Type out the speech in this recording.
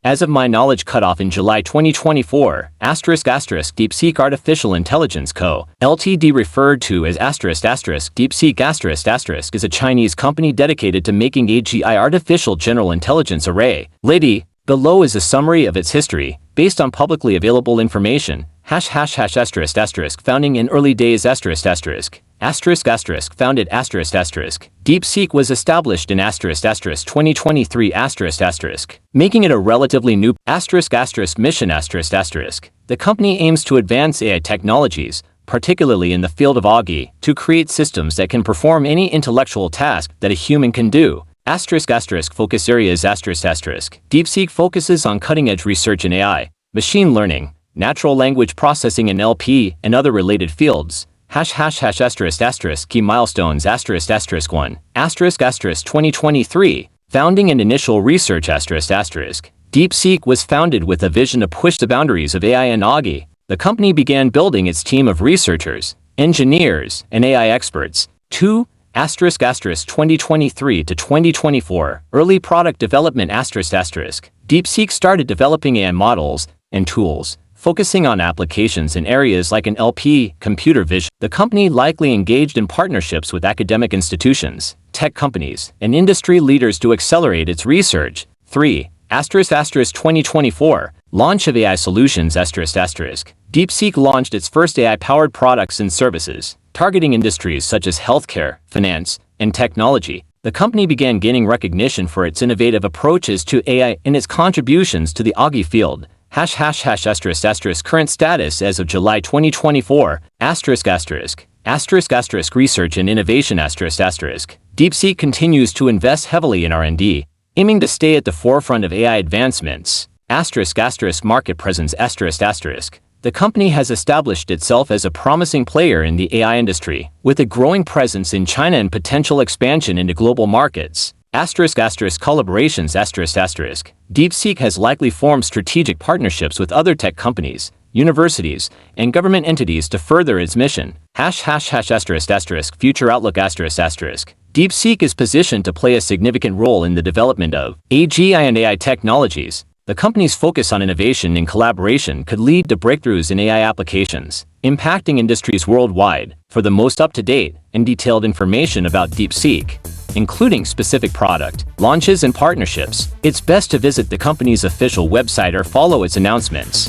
As of my knowledge cutoff in July 2024, *** DeepSeek Artificial Intelligence Co., Ltd. referred to as *** DeepSeek *** is a Chinese company dedicated to making AGI Artificial General Intelligence Array, LiDI. Below is a summary of its history, based on publicly available information. ******, founding in early days *****, founded *****. DeepSeek was established in ***** 2023 ****, making it a relatively new ****mission ****. The company aims to advance AI technologies, particularly in the field of AGI, to create systems that can perform any intellectual task that a human can do. Focus areas ****. DeepSeek focuses on cutting-edge research in AI, machine learning, natural language processing NLP, and other related fields. ****. Key milestones ****. 1. ****. 2023. Founding and initial research ****. DeepSeek was founded with a vision to push the boundaries of AI and AGI. The company began building its team of researchers, engineers, and AI experts. 2. 2023 to 2024. Early product development ****. DeepSeek started developing AI models and tools, focusing on applications in areas like NLP, computer vision. The company likely engaged in partnerships with academic institutions, tech companies, and industry leaders to accelerate its research. 3. 2024. Launch of AI solutions ****. DeepSeek launched its first AI-powered products and services, targeting industries such as healthcare, finance, and technology. The company began gaining recognition for its innovative approaches to AI and **** contributions to the AGI field. ****. Current status as of July 2024. Research and innovation ****. DeepSeek continues to invest heavily in R&D, aiming to stay at the forefront of AI advancements. Market presence ****. The company has established itself as a promising player in the AI industry, with a growing presence in China and potential expansion into global markets. Collaborations ****. DeepSeek has likely formed strategic partnerships with other tech companies, universities, and government entities to further its mission. ****. Future outlook ****. DeepSeek is positioned to play a significant role in the development of AGI and AI technologies. The company's focus on innovation and collaboration could lead to breakthroughs in AI applications, impacting industries worldwide. For the most up-to-date and detailed information about DeepSeek, including specific product, launches, and partnerships, it's best to visit the company's official website or follow its announcements.